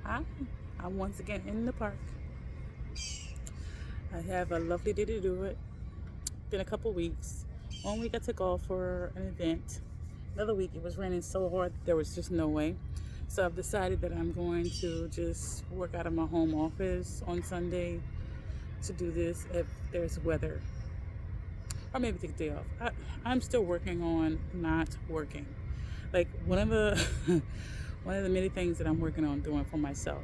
I'm once again in the park. I have a lovely day to do it. Been a couple weeks. 1 week I took off for an event. Another week it was raining so hard there was just no way. So I've decided that I'm going to just work out of my home office on Sunday to do this if there's weather. Or maybe take a day off. I'm still working on not working. Like one of the one of the many things that I'm working on doing for myself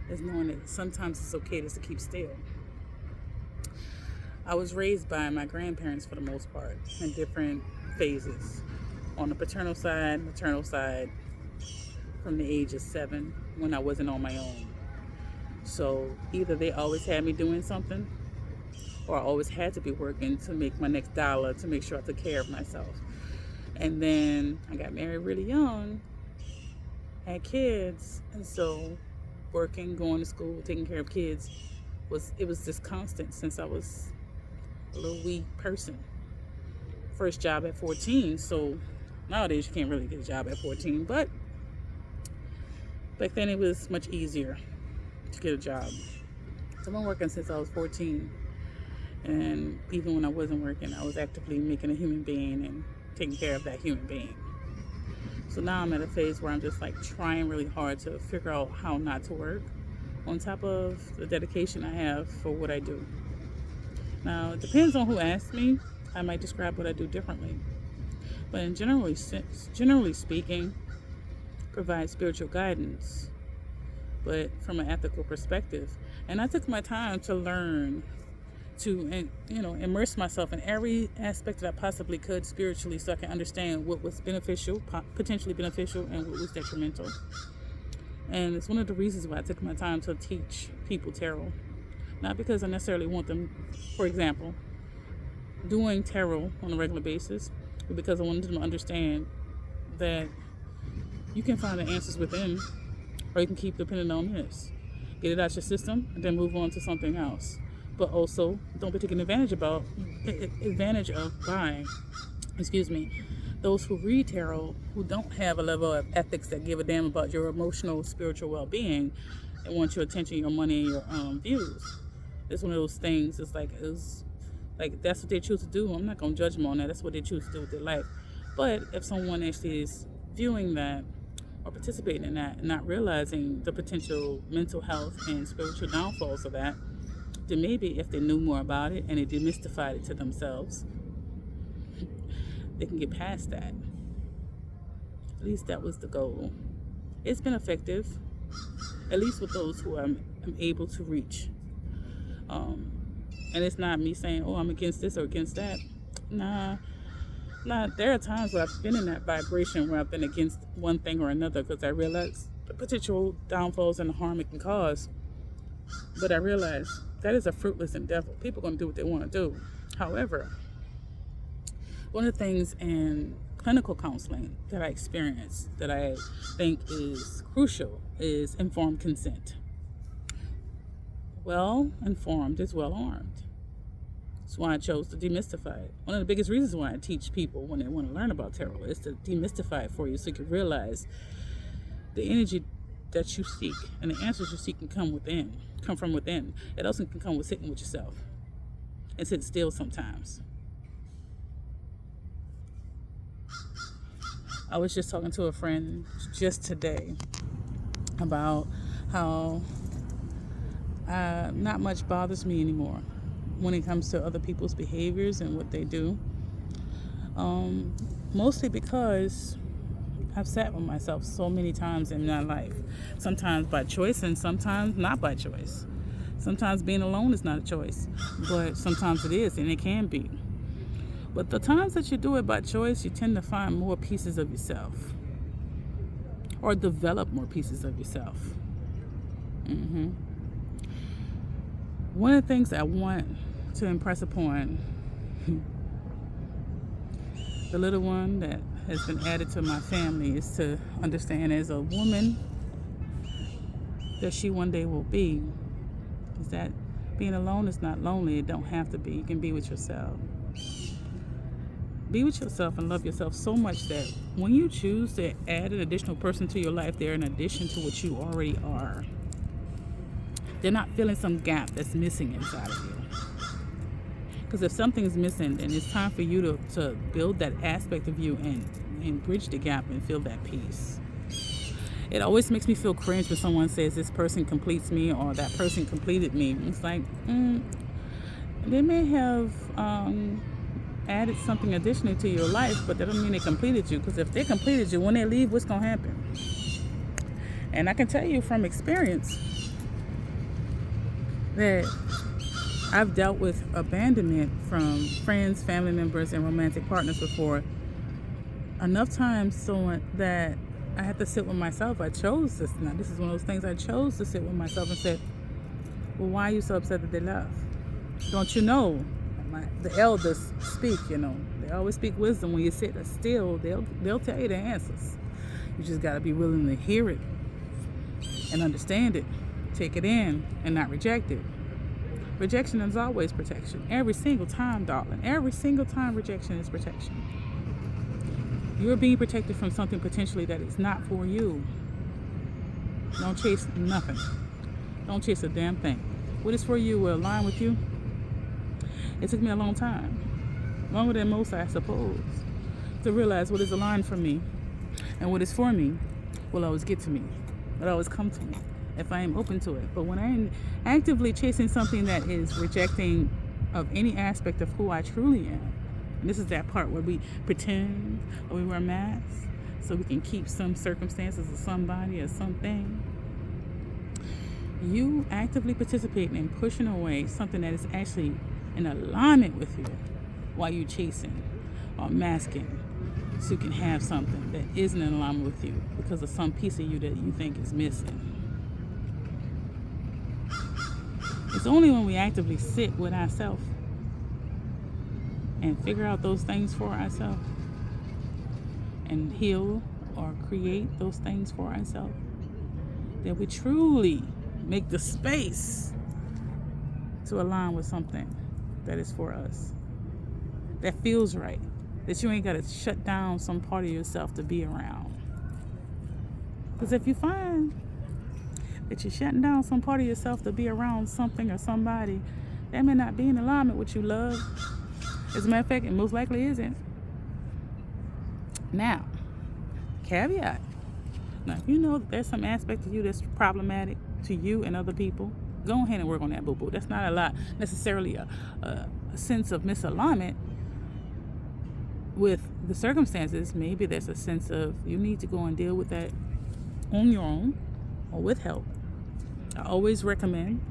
is knowing that sometimes it's okay just to keep still. I was raised by my grandparents for the most part in different phases. On the paternal side, maternal side, from the age of 7 when I wasn't on my own. So either they always had me doing something or I always had to be working to make my next dollar to make sure I took care of myself. And then I got married really young, had kids, and so working, going to school, taking care of kids was just constant since I was a little wee person. First job at 14, so nowadays you can't really get a job at 14, but back then it was much easier to get a job. So I've been working since I was 14, and even when I wasn't working, I was actively making a human being and taking care of that human being. So now I'm at a phase where I'm just like trying really hard to figure out how not to work on top of the dedication I have for what I do. Now, it depends on who asks me. I might describe what I do differently. But generally speaking, provide spiritual guidance, but from an ethical perspective. And I took my time to learn to, immerse myself in every aspect that I possibly could spiritually so I can understand what was beneficial, potentially beneficial, and what was detrimental. And it's one of the reasons why I took my time to teach people tarot. Not because I necessarily want them, for example, doing tarot on a regular basis, but because I wanted them to understand that you can find the answers within, or you can keep depending on this. Get it out your system, and then move on to something else. But also, don't be taken advantage of by those who read tarot who don't have a level of ethics that give a damn about your emotional, spiritual well-being and want your attention, your money, and your views. It's one of those things. It's like that's what they choose to do. I'm not gonna judge them on that. That's what they choose to do with their life. But if someone actually is viewing that or participating in that and not realizing the potential mental health and spiritual downfalls of that, then maybe if they knew more about it and they demystified it to themselves, they can get past that. At least that was the goal. It's been effective, at least with those who I'm able to reach. And it's not me saying, oh, I'm against this or against that. Nah. There are times where I've been in that vibration where I've been against one thing or another because I realize the potential downfalls and the harm it can cause. But I realize that is a fruitless endeavor. People are going to do what they want to do. However, one of the things in clinical counseling that I experience that I think is crucial is informed consent. Well informed is well armed. That's why I chose to demystify it. One of the biggest reasons why I teach people when they want to learn about tarot is to demystify it for you so you can realize the energy that you seek and the answers you seek can come from within. It also can come with sitting with yourself and sit still sometimes. I was just talking to a friend just today about how not much bothers me anymore when it comes to other people's behaviors and what they do. Mostly because I've sat with myself so many times in my life. Sometimes by choice and sometimes not by choice. Sometimes being alone is not a choice, but sometimes it is, and it can be. But the times that you do it by choice, you tend to find more pieces of yourself or develop more pieces of yourself. One of the things I want to impress upon the little one that has been added to my family is to understand as a woman that she one day will be, is that being alone is not lonely. It don't have to be. You can be with yourself. Be with yourself and love yourself so much that when you choose to add an additional person to your life, they're in addition to what you already are. They're not feeling some gap that's missing inside of you. Because if something's missing, then it's time for you to build that aspect of you and bridge the gap and feel that peace. It always makes me feel cringe when someone says this person completes me or that person completed me. It's like, they may have added something additionally to your life, but that doesn't mean they completed you. Because if they completed you, when they leave, what's going to happen? And I can tell you from experience that I've dealt with abandonment from friends, family members, and romantic partners before. Enough times so that I had to sit with myself. I chose this. Now, this is one of those things I chose to sit with myself and said, well, why are you so upset that they left? Don't you know? The elders speak, They always speak wisdom. When you sit still, they'll tell you the answers. You just got to be willing to hear it and understand it. Take it in and not reject it. Rejection is always protection. Every single time, darling. Every single time rejection is protection. You're being protected from something potentially that is not for you. Don't chase nothing. Don't chase a damn thing. What is for you will align with you. It took me a long time. Longer than most, I suppose. To realize what is aligned for me and what is for me will always get to me. Will always come to me if I am open to it. But when I am actively chasing something that is rejecting of any aspect of who I truly am, and this is that part where we pretend or we wear masks so we can keep some circumstances or somebody or something. You actively participating in pushing away something that is actually in alignment with you while you're chasing or masking so you can have something that isn't in alignment with you because of some piece of you that you think is missing. It's only when we actively sit with ourselves and figure out those things for ourselves and heal or create those things for ourselves that we truly make the space to align with something that is for us, that feels right, that you ain't got to shut down some part of yourself to be around. Because if you find that you're shutting down some part of yourself to be around something or somebody, that may not be in alignment with you, love. As a matter of fact, it most likely isn't. Now, caveat. Now, if you know that there's some aspect of you that's problematic to you and other people, go ahead and work on that, boo-boo. That's not a lot, necessarily a sense of misalignment with the circumstances. Maybe there's a sense of you need to go and deal with that on your own or with help. I always recommend,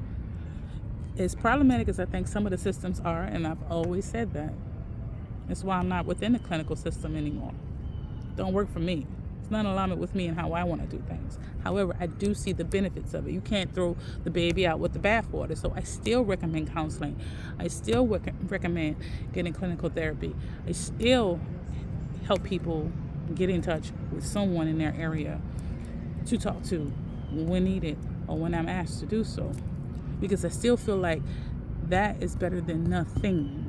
as problematic as I think some of the systems are, and I've always said that, that's why I'm not within the clinical system anymore. Don't work for me. It's not in alignment with me and how I want to do things. However, I do see the benefits of it. You can't throw the baby out with the bathwater. So I still recommend counseling. I still recommend getting clinical therapy. I still help people get in touch with someone in their area to talk to when needed or when I'm asked to do so. Because I still feel like that is better than nothing.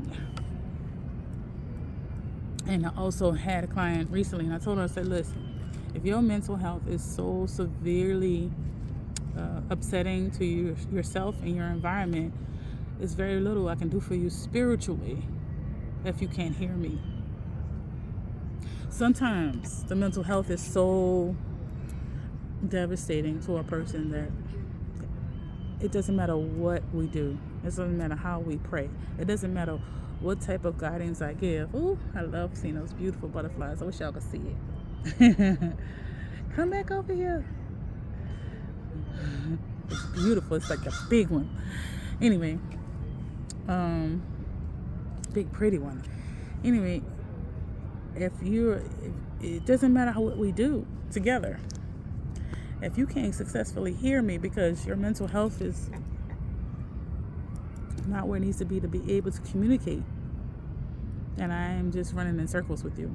And I also had a client recently, and I told her, I said, listen, if your mental health is so severely upsetting to yourself and your environment, there's very little I can do for you spiritually if you can't hear me. Sometimes the mental health is so devastating to a person that it doesn't matter what we do. It doesn't matter how we pray. It doesn't matter what type of guidance I give. Ooh, I love seeing those beautiful butterflies. I wish y'all could see it. Come back over here. It's beautiful. It's like a big one. Anyway, big pretty one. Anyway, it doesn't matter what we do together. If you can't successfully hear me because your mental health is not where it needs to be able to communicate, then I am just running in circles with you.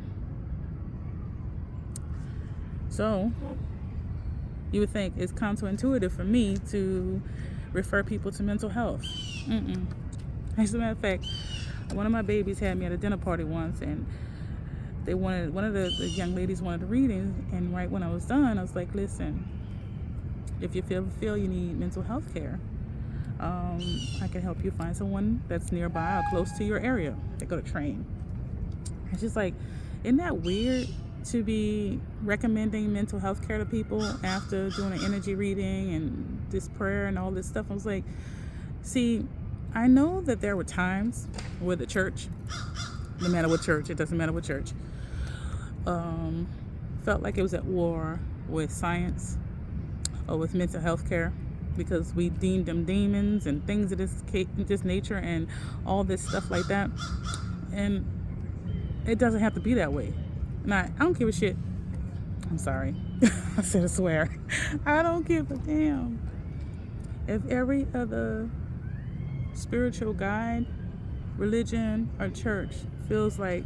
So you would think it's counterintuitive for me to refer people to mental health. As a matter of fact, one of my babies had me at a dinner party once, and one of the young ladies wanted a reading, and right when I was done, I was like, listen, if you feel you need mental health care, I can help you find someone that's nearby or close to your area that go to train. It's just like, isn't that weird to be recommending mental health care to people after doing an energy reading and this prayer and all this stuff? I was like, see, I know that there were times where the church, no matter what church, it doesn't matter what church, felt like it was at war with science or with mental health care, because we deemed them demons and things of this nature and all this stuff like that. And it doesn't have to be that way. Now, I don't give a shit. I'm sorry. I said I swear. I don't give a damn if every other spiritual guide, religion, or church feels like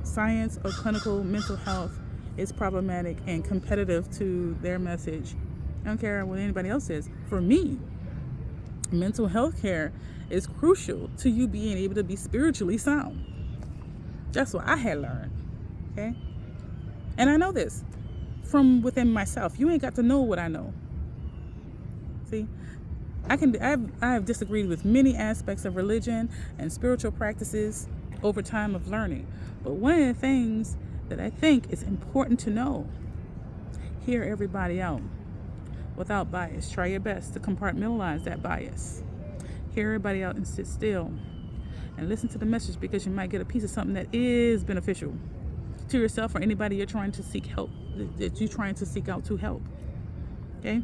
science or clinical mental health is problematic and competitive to their message. I don't care what anybody else says. For me, mental health care is crucial to you being able to be spiritually sound. That's what I had learned. Okay? And I know this from within myself. You ain't got to know what I know. See? I have disagreed with many aspects of religion and spiritual practices over time of learning. But one of the things that I think is important to know, hear everybody out without bias. Try your best to compartmentalize that bias. Hear everybody out and sit still and listen to the message, because you might get a piece of something that is beneficial to yourself or anybody you're trying to seek help, that you're trying to seek out to help. Okay?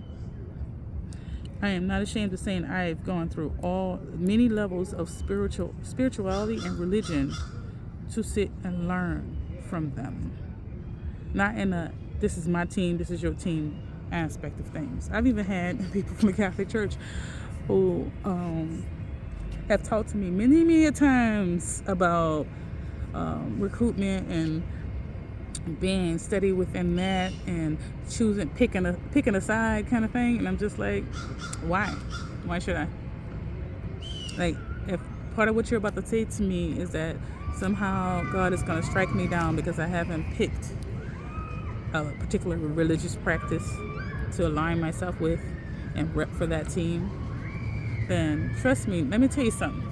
I am not ashamed of saying I've gone through many levels of spirituality and religion to sit and learn from them. Not in a, this is my team, this is your team aspect of things. I've even had people from the Catholic Church who have talked to me many times about recruitment and being steady within that and picking a side kind of thing. And I'm just like, why should I? Like, if part of what you're about to say to me is that somehow God is going to strike me down because I haven't picked a particular religious practice to align myself with and rep for that team, then trust me, let me tell you something.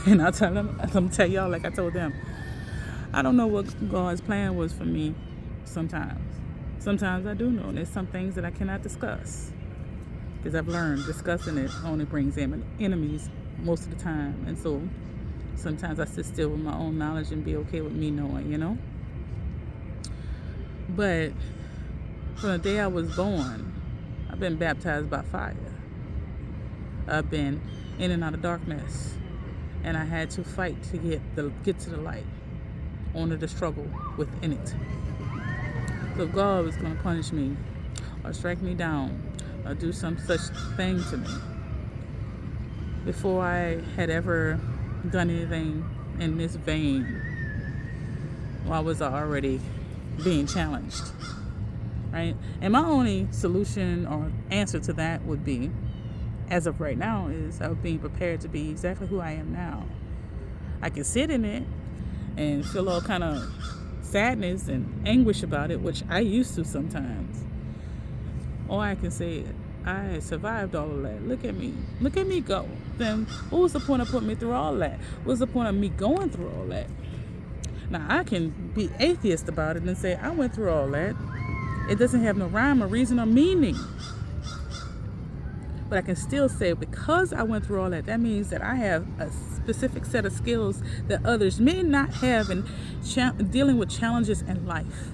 And I'm tell y'all like I told them. I don't know what God's plan was for me sometimes. Sometimes I do know. There's some things that I cannot discuss, because I've learned discussing it only brings enemies most of the time. And so sometimes I sit still with my own knowledge and be okay with me knowing, you know. But from the day I was born, I've been baptized by fire. I've been in and out of darkness, and I had to fight to get to the light, only the struggle within it. So if God was going to punish me or strike me down or do some such thing to me before I had ever done anything in this vein, well, I was already being challenged, right? And my only solution or answer to that would be, as of right now, is of being prepared to be exactly who I am now. I can sit in it and feel all kind of sadness and anguish about it, which I used to sometimes. Or I can say, I survived all of that. Look at me go. Then what was the point of putting me through all that? What's the point of me going through all that? Now I can be atheist about it and say, I went through all that. It doesn't have no rhyme or reason or meaning. But I can still say, because I went through all that, that means that I have a specific set of skills that others may not have in dealing with challenges in life.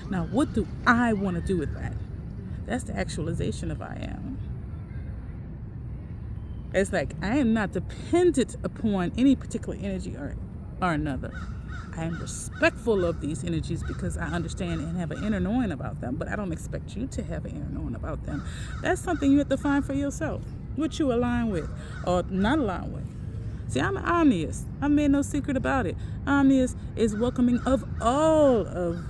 Now, what do I want to do with that? That's the actualization of I am. It's like I am not dependent upon any particular energy or another. I am respectful of these energies because I understand and have an inner knowing about them, but I don't expect you to have an inner knowing about them. That's something you have to find for yourself, what you align with or not align with. See, I'm an omniist. I've made no secret about it. Omniist is welcoming of all of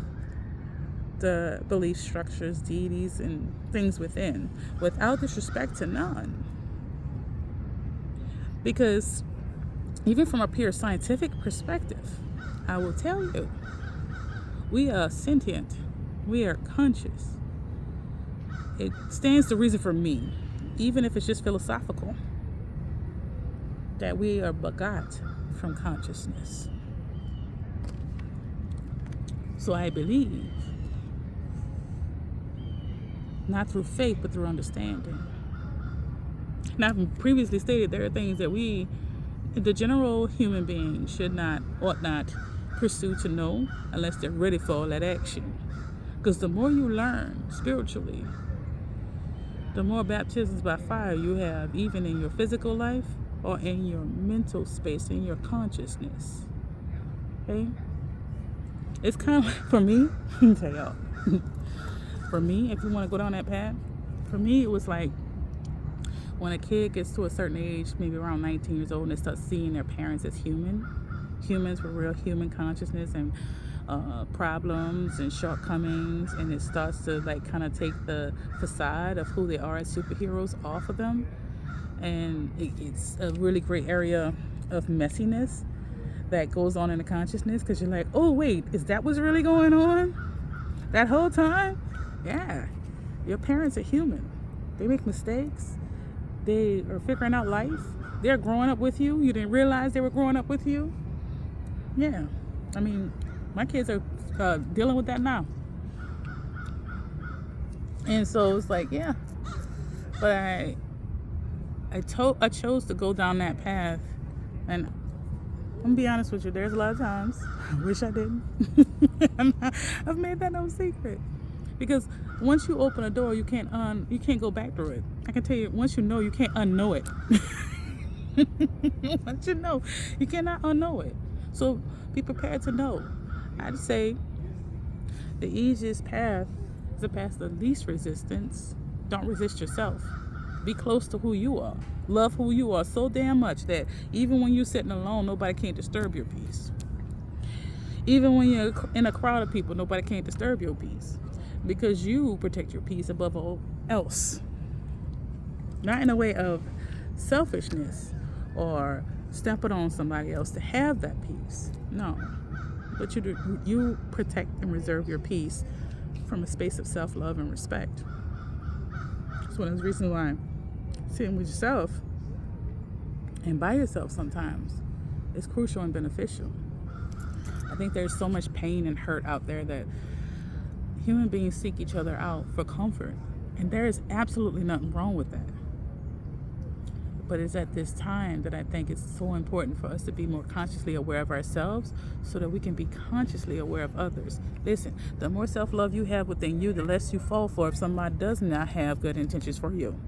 the belief structures, deities, and things within, without disrespect to none. Because even from a pure scientific perspective, I will tell you, we are sentient. We are conscious. It stands to reason for me, even if it's just philosophical. that we are begot from consciousness. So I believe, not through faith, but through understanding. And I've previously stated there are things that we, the general human being, ought not pursue to know unless they're ready for all that action. Because the more you learn spiritually, the more baptisms by fire you have, even in your physical life or in your mental space, in your consciousness. Okay? It's kind of, for me, let me tell y'all, for me, if you want to go down that path, for me, it was like when a kid gets to a certain age, maybe around 19 years old, and they start seeing their parents as humans with real human consciousness and problems and shortcomings, and it starts to like kind of take the facade of who they are as superheroes off of them, and it's a really great area of messiness that goes on in the consciousness, because you're like, oh wait, is that what's really going on that whole time? Yeah, your parents are human. They make mistakes. They are figuring out life. They're growing up with you. You didn't realize they were growing up with you. Yeah, I mean, my kids are dealing with that now. And so it's like, yeah. But I chose to go down that path. And I'm gonna be honest with you, there's a lot of times I wish I didn't. I've made that no secret. Because once you open a door, you can't go back through it. I can tell you, once you know, you can't unknow it. Once you know, you cannot unknow it. So be prepared to know. I'd say the easiest path is the path of least resistance. Don't resist yourself. Be close to who you are. Love who you are so damn much that even when you're sitting alone, nobody can't disturb your peace. Even when you're in a crowd of people, nobody can't disturb your peace. Because you protect your peace above all else. Not in a way of selfishness or stepping on somebody else to have that peace. No. But you protect and reserve your peace from a space of self-love and respect. That's one of the reasons why sitting with yourself and by yourself sometimes is crucial and beneficial. I think there's so much pain and hurt out there that human beings seek each other out for comfort. And there is absolutely nothing wrong with that. But it's at this time that I think it's so important for us to be more consciously aware of ourselves so that we can be consciously aware of others. Listen, the more self-love you have within you, the less you fall for if somebody does not have good intentions for you.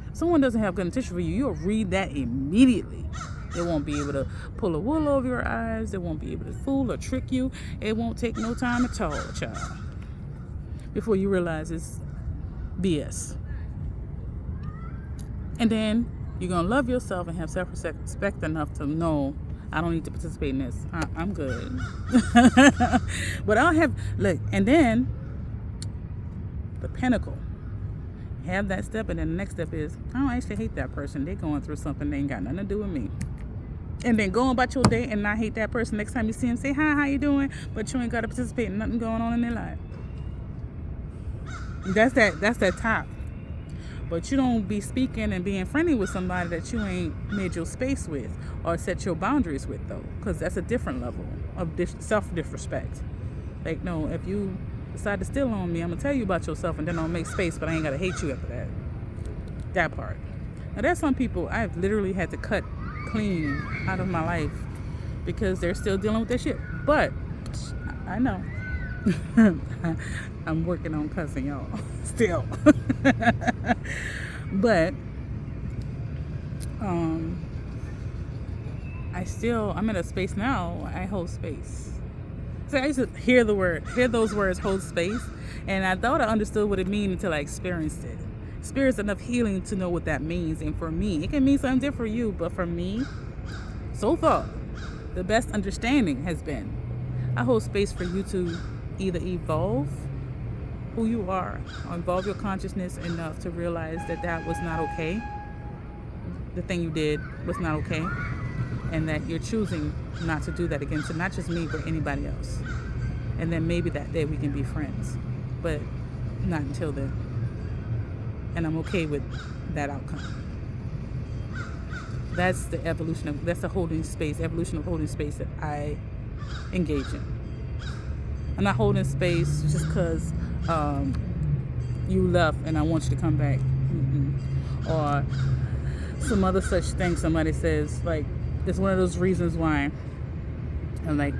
If someone doesn't have good intentions for you, you'll read that immediately. They won't be able to pull a wool over your eyes. They won't be able to fool or trick you. It won't take no time at all, child, before you realize it's BS. And then you're going to love yourself and have self-respect enough to know, I don't need to participate in this. I'm good. But I'll have, look, and then the pinnacle. Have that step, and then the next step is, I don't actually hate that person. They're going through something that ain't got nothing to do with me. And then go about your day and not hate that person. Next time you see him, say, hi, how you doing? But you ain't got to participate in nothing going on in their life. That's that top. But you don't be speaking and being friendly with somebody that you ain't made your space with or set your boundaries with, though, because that's a different level of self-disrespect. Like, no, if you decide to steal on me, I'm going to tell you about yourself and then I'll make space, but I ain't got to hate you after that. That part. Now, there's some people I've literally had to cut clean out of my life because they're still dealing with their shit. But I know. I'm working on cussing, y'all. Still. But I'm in a space now. I hold space. So I used to hear those words, hold space, and I thought I understood what it means until I experienced it. Experienced enough healing to know what that means. And for me, it can mean something different for you, but for me, so far, the best understanding has been I hold space for you to either evolve who you are or evolve your consciousness enough to realize that was not okay. The thing you did was not okay. And that you're choosing not to do that again to not just me, but anybody else. And then maybe that day we can be friends. But not until then. And I'm okay with that outcome. That's that's the holding space, evolution of holding space that I engage in. I'm not holding space just because you left and I want you to come back. Or some other such thing somebody says. Like, it's one of those reasons why I'm like,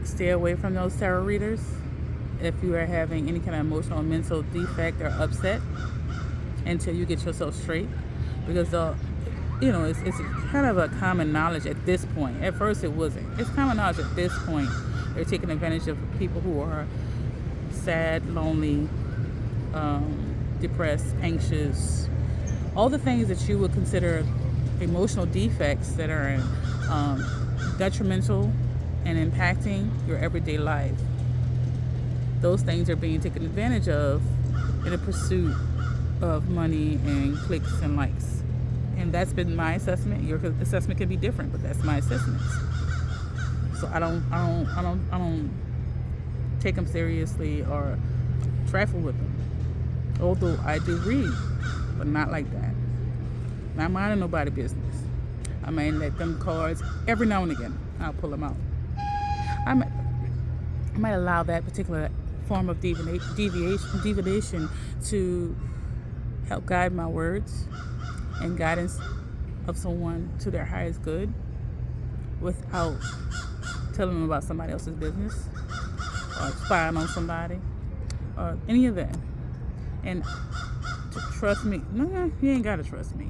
stay away from those tarot readers if you are having any kind of emotional or mental defect or upset until you get yourself straight. Because it's kind of a common knowledge at this point. At first it wasn't. It's common knowledge at this point. They're taking advantage of people who are sad, lonely, depressed, anxious, all the things that you would consider emotional defects that are detrimental and impacting your everyday life. Those things are being taken advantage of in the pursuit of money and clicks and likes. And that's been my assessment. Your assessment can be different, but that's my assessment. So I don't take them seriously or trifle with them. Although I do read, but not like that. Not minding nobody's business. I may let them cards every now and again. I'll pull them out. I might allow that particular form of divination to help guide my words and guidance of someone to their highest good without telling them about somebody else's business or spying on somebody or any of that. And to trust me, no, you ain't gotta trust me.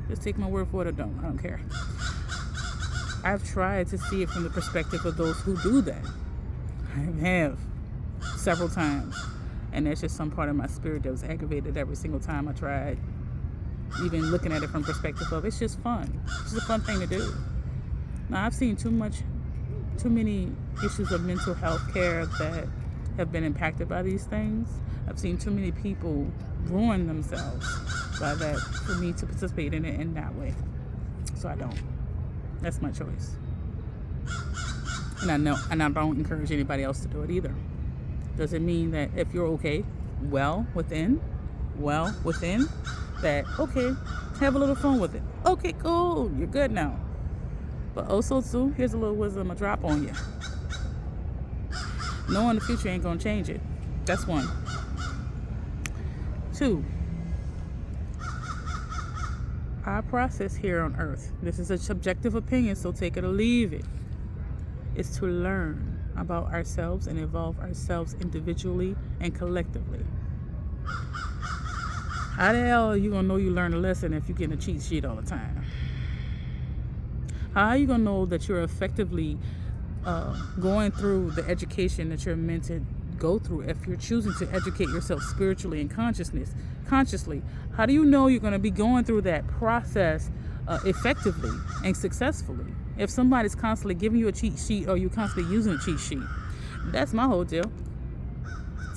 Just take my word for it or don't. I don't care. I've tried to see it from the perspective of those who do that. I have several times. And that's just some part of my spirit that was aggravated every single time I tried. Even looking at it from perspective of, it's just fun. It's just a fun thing to do. Now, I've seen too many issues of mental health care that have been impacted by these things. I've seen too many people ruin themselves by that for me to participate in it in that way. So I don't. That's my choice. And I don't encourage anybody else to do it either. Does it mean that if you're okay, well within, that, okay, have a little fun with it. Okay, cool, you're good now. But also too, here's a little wisdom I drop on you. Knowing the future ain't gonna change it. That's one. 2, our process here on earth, this is a subjective opinion, so take it or leave it, is to learn about ourselves and evolve ourselves individually and collectively. How the hell are you gonna know you learned a lesson if you're getting a cheat sheet all the time? How are you gonna know that you're effectively going through the education that you're meant to go through if you're choosing to educate yourself spiritually and consciously? How do you know you're going to be going through that process effectively and successfully if somebody's constantly giving you a cheat sheet or you're constantly using a cheat sheet? That's my whole deal.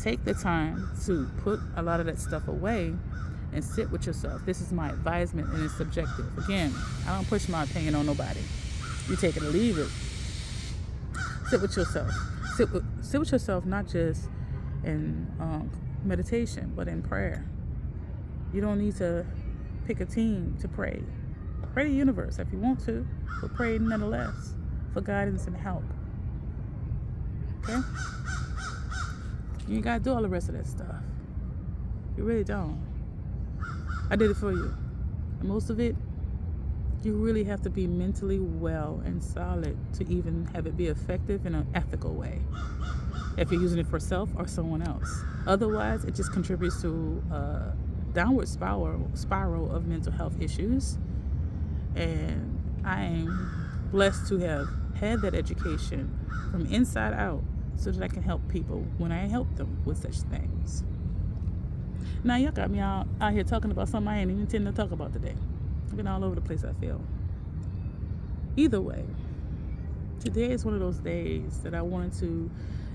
Take the time to put a lot of that stuff away and sit with yourself. This is my advisement, and it's subjective. Again, I don't push my opinion on nobody. You take it or leave it. Sit with yourself. Sit with yourself, not just in meditation, but in prayer. You don't need to pick a team to pray. Pray to the universe if you want to, but pray nonetheless for guidance and help. Okay? You ain't got to do all the rest of that stuff. You really don't. I did it for you. And most of it, you really have to be mentally well and solid to even have it be effective in an ethical way, if you're using it for self or someone else. Otherwise, it just contributes to a downward spiral of mental health issues. And I am blessed to have had that education from inside out so that I can help people when I help them with such things. Now, y'all got me out here talking about something I ain't even intending to talk about today. I've been all over the place, I feel. Either way, today is one of those days that I wanted to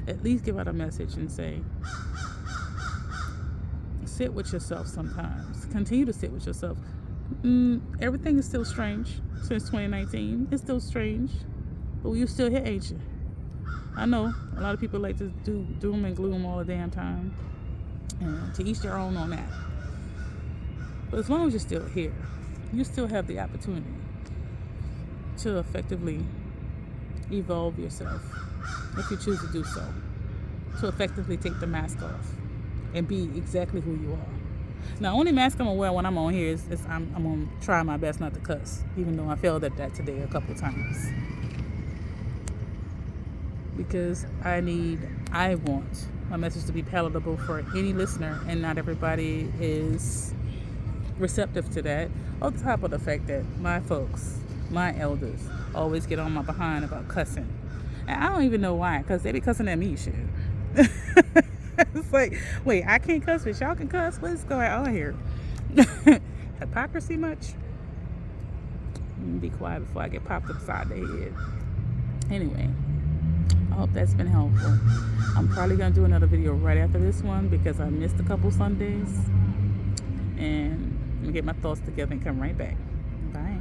at least give out a message and say, sit with yourself sometimes. Continue to sit with yourself. Everything is still strange since 2019. It's still strange, but you're still here, ain't you? I know a lot of people like to do doom and gloom all the damn time, and to each their own on that. But as long as you're still here, you still have the opportunity to effectively evolve yourself, if you choose to do so, to effectively take the mask off and be exactly who you are. Now, only mask I'm gonna wear when I'm on here is I'm gonna try my best not to cuss, even though I failed at that today a couple times. Because I want my message to be palatable for any listener, and not everybody is receptive to that. On top of the fact that my folks, my elders, always get on my behind about cussing. And I don't even know why, because they be cussing at me, shit. It's like, wait, I can't cuss, but y'all can cuss? What's going on here? Hypocrisy much? Be quiet before I get popped upside the head. Anyway, I hope that's been helpful. I'm probably going to do another video right after this one because I missed a couple Sundays. And I'm going to get my thoughts together and come right back. Bye.